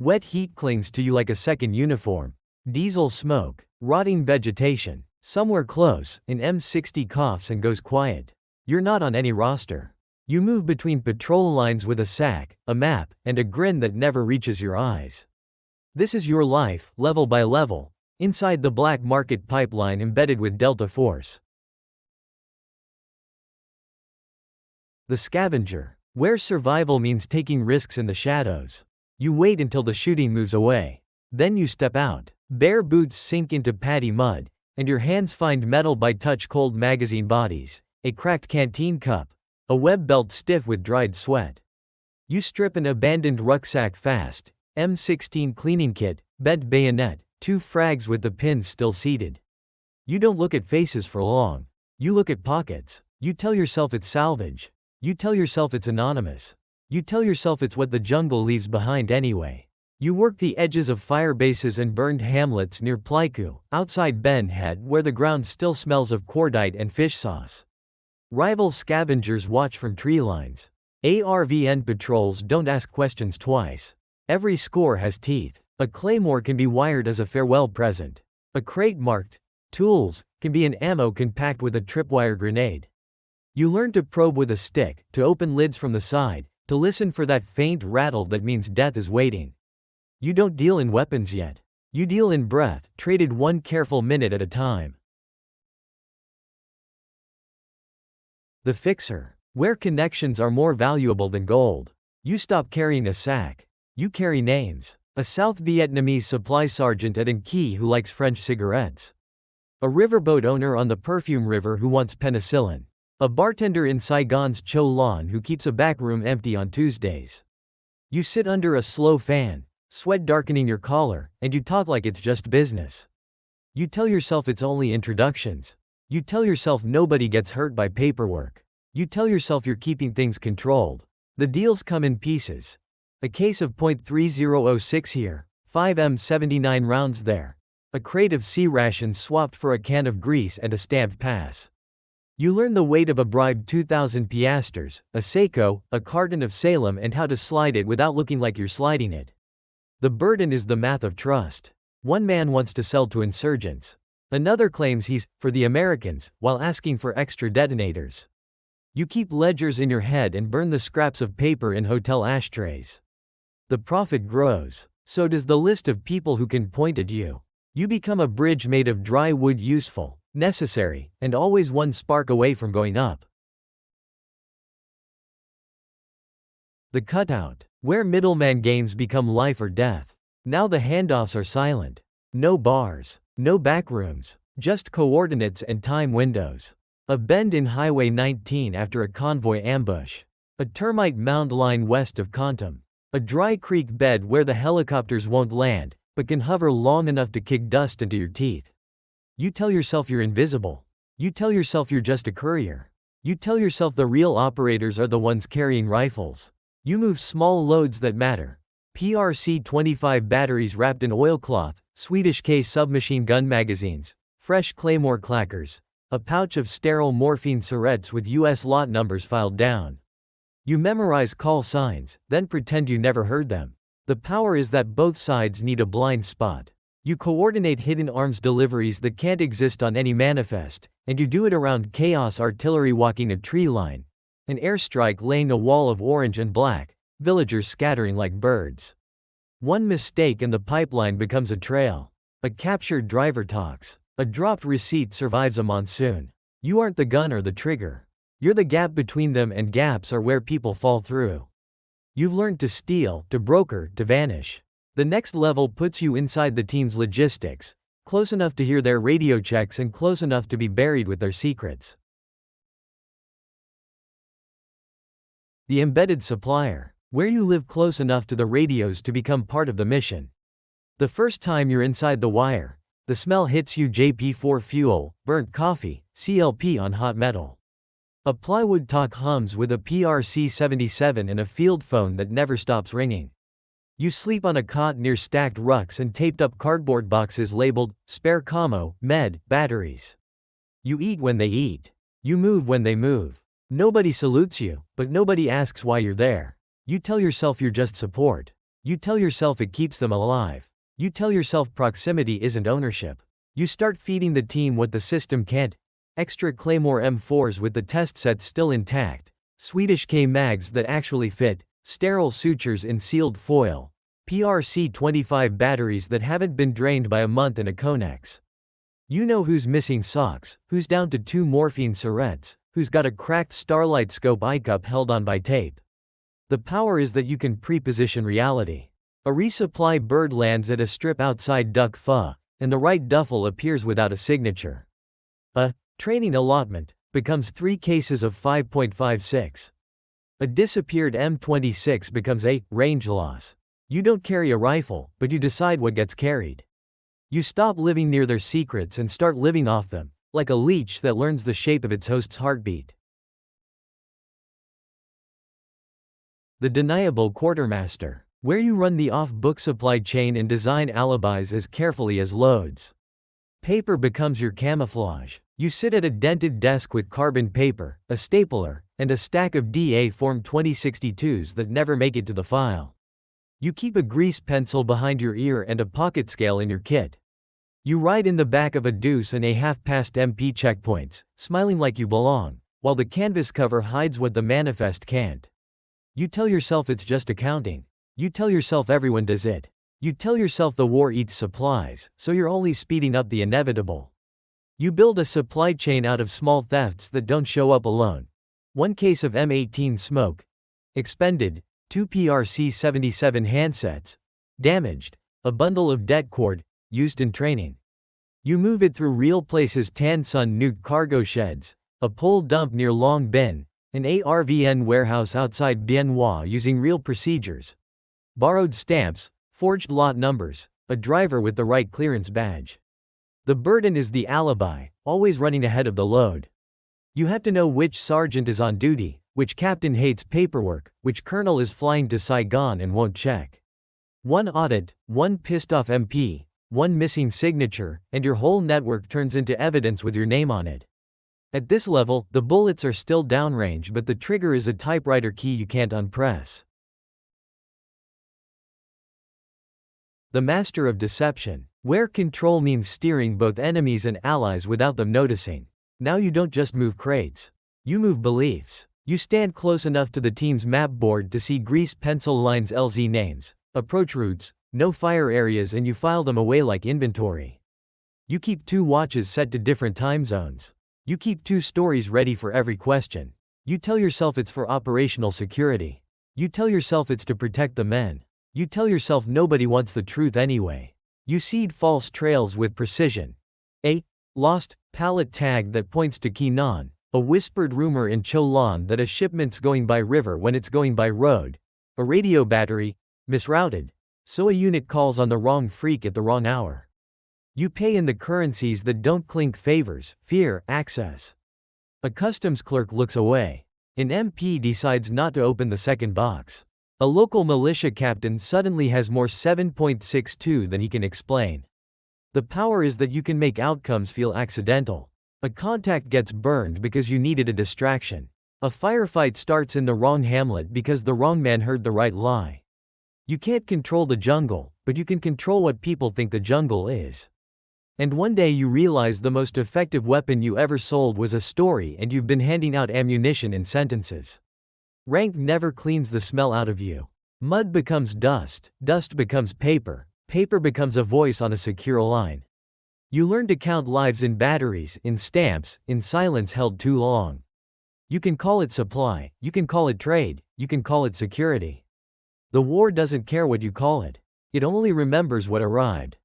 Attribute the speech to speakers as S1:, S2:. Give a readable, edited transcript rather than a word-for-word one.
S1: Wet heat clings to you like a second uniform. Diesel smoke, rotting vegetation. Somewhere close, an M60 coughs and goes quiet. You're not on any roster. You move between patrol lines with a sack, a map, and a grin that never reaches your eyes. This is your life, level by level, inside the black market pipeline embedded with Delta Force. The Scavenger, where survival means taking risks in the shadows. You wait until the shooting moves away. Then you step out. Bare boots sink into patty mud, and your hands find metal by touch cold magazine bodies, a cracked canteen cup, a web belt stiff with dried sweat. You strip an abandoned rucksack fast, M16 cleaning kit, bent bayonet, 2 frags with the pins still seated. You don't look at faces for long. You look at pockets. You tell yourself it's salvage. You tell yourself it's anonymous. You tell yourself it's what the jungle leaves behind anyway. You work the edges of fire bases and burned hamlets near Pleiku, outside Ben Head where the ground still smells of cordite and fish sauce. Rival scavengers watch from tree lines. ARVN patrols don't ask questions twice. Every score has teeth. A claymore can be wired as a farewell present. A crate marked tools can be an ammo packed with a tripwire grenade. You learn to probe with a stick, to open lids from the side, to listen for that faint rattle that means death is waiting. You don't deal in weapons yet. You deal in breath, traded one careful minute at a time. The Fixer, where connections are more valuable than gold. You stop carrying a sack. You carry names. A South Vietnamese supply sergeant at An Key who likes French cigarettes. A riverboat owner on the Perfume River who wants penicillin. A bartender in Saigon's Cho Lon who keeps a back room empty on Tuesdays. You sit under a slow fan, sweat darkening your collar, and you talk like it's just business. You tell yourself it's only introductions. You tell yourself nobody gets hurt by paperwork. You tell yourself you're keeping things controlled. The deals come in pieces. A case of .3006 here, 5M79 rounds there. A crate of sea rations swapped for a can of grease and a stamped pass. You learn the weight of a bribe 2,000 piastres, a Seiko, a carton of Salem and how to slide it without looking like you're sliding it. The burden is the math of trust. One man wants to sell to insurgents. Another claims he's for the Americans, while asking for extra detonators. You keep ledgers in your head and burn the scraps of paper in hotel ashtrays. The profit grows. So does the list of people who can point at you. You become a bridge made of dry wood, useful, necessary, and always one spark away from going up. The Cutout, where middleman games become life or death. Now the handoffs are silent. No bars, no backrooms, just coordinates and time windows. A bend in Highway 19 after a convoy ambush. A termite mound line west of Kontum. A dry creek bed where the helicopters won't land, but can hover long enough to kick dust into your teeth. You tell yourself you're invisible. You tell yourself you're just a courier. You tell yourself the real operators are the ones carrying rifles. You move small loads that matter. PRC-25 batteries wrapped in oilcloth, Swedish K submachine gun magazines, fresh claymore clackers, a pouch of sterile morphine syrettes with US lot numbers filed down. You memorize call signs, then pretend you never heard them. The power is that both sides need a blind spot. You coordinate hidden arms deliveries that can't exist on any manifest, and you do it around chaos artillery walking a tree line, an airstrike laying a wall of orange and black, villagers scattering like birds. One mistake and the pipeline becomes a trail. A captured driver talks. A dropped receipt survives a monsoon. You aren't the gun or the trigger. You're the gap between them, and gaps are where people fall through. You've learned to steal, to broker, to vanish. The next level puts you inside the team's logistics, close enough to hear their radio checks and close enough to be buried with their secrets. The Embedded Supplier, where you live close enough to the radios to become part of the mission. The first time you're inside the wire, the smell hits you: JP4 fuel, burnt coffee, CLP on hot metal. A plywood talk hums with a PRC-77 and a field phone that never stops ringing. You sleep on a cot near stacked rucks and taped up cardboard boxes labeled, spare commo, med, batteries. You eat when they eat. You move when they move. Nobody salutes you, but nobody asks why you're there. You tell yourself you're just support. You tell yourself it keeps them alive. You tell yourself proximity isn't ownership. You start feeding the team what the system can't. Extra Claymore M4s with the test sets still intact. Swedish K-mags that actually fit. Sterile sutures in sealed foil. PRC-25 batteries that haven't been drained by a month in a Connex. You know who's missing socks, who's down to 2 morphine syrettes, who's got a cracked Starlight Scope iCup held on by tape. The power is that you can pre-position reality. A resupply bird lands at a strip outside Duck Pho, and the right duffel appears without a signature. A training allotment becomes 3 cases of 5.56. A disappeared M26 becomes a range loss. You don't carry a rifle, but you decide what gets carried. You stop living near their secrets and start living off them, like a leech that learns the shape of its host's heartbeat. The Deniable Quartermaster, where you run the off-book supply chain and design alibis as carefully as loads. Paper becomes your camouflage. You sit at a dented desk with carbon paper, a stapler, and a stack of DA Form 2062s that never make it to the file. You keep a grease pencil behind your ear and a pocket scale in your kit. You ride in the back of a deuce and a half-past MP checkpoints, smiling like you belong, while the canvas cover hides what the manifest can't. You tell yourself it's just accounting. You tell yourself everyone does it. You tell yourself the war eats supplies, so you're only speeding up the inevitable. You build a supply chain out of small thefts that don't show up alone. 1 case of M18 smoke. Expended. 2 PRC-77 handsets. Damaged. A bundle of det cord, used in training. You move it through real places: Tan Son Nhut cargo sheds, a pole dump near Long Bin, an ARVN warehouse outside Bien Hoa using real procedures. Borrowed stamps, forged lot numbers, a driver with the right clearance badge. The burden is the alibi, always running ahead of the load. You have to know which sergeant is on duty, which captain hates paperwork, which colonel is flying to Saigon and won't check. 1 audit, 1 pissed-off MP, 1 missing signature, and your whole network turns into evidence with your name on it. At this level, the bullets are still downrange, but the trigger is a typewriter key you can't unpress. The Master of Deception, where control means steering both enemies and allies without them noticing. Now you don't just move crates. You move beliefs. You stand close enough to the team's map board to see grease pencil lines, LZ names, approach routes, no fire areas, and you file them away like inventory. You keep 2 watches set to different time zones. You keep 2 stories ready for every question. You tell yourself it's for operational security. You tell yourself it's to protect the men. You tell yourself nobody wants the truth anyway. You seed false trails with precision. A lost pallet tag that points to Kinan, a whispered rumor in Cholan that a shipment's going by river when it's going by road, a radio battery, misrouted, so a unit calls on the wrong freak at the wrong hour. You pay in the currencies that don't clink: favors, fear, access. A customs clerk looks away. An MP decides not to open the second box. A local militia captain suddenly has more 7.62 than he can explain. The power is that you can make outcomes feel accidental. A contact gets burned because you needed a distraction. A firefight starts in the wrong hamlet because the wrong man heard the right lie. You can't control the jungle, but you can control what people think the jungle is. And one day you realize the most effective weapon you ever sold was a story, and you've been handing out ammunition in sentences. Rank never cleans the smell out of you. Mud becomes dust, dust becomes paper, paper becomes a voice on a secure line. You learn to count lives in batteries, in stamps, in silence held too long. You can call it supply, you can call it trade, you can call it security. The war doesn't care what you call it. It only remembers what arrived.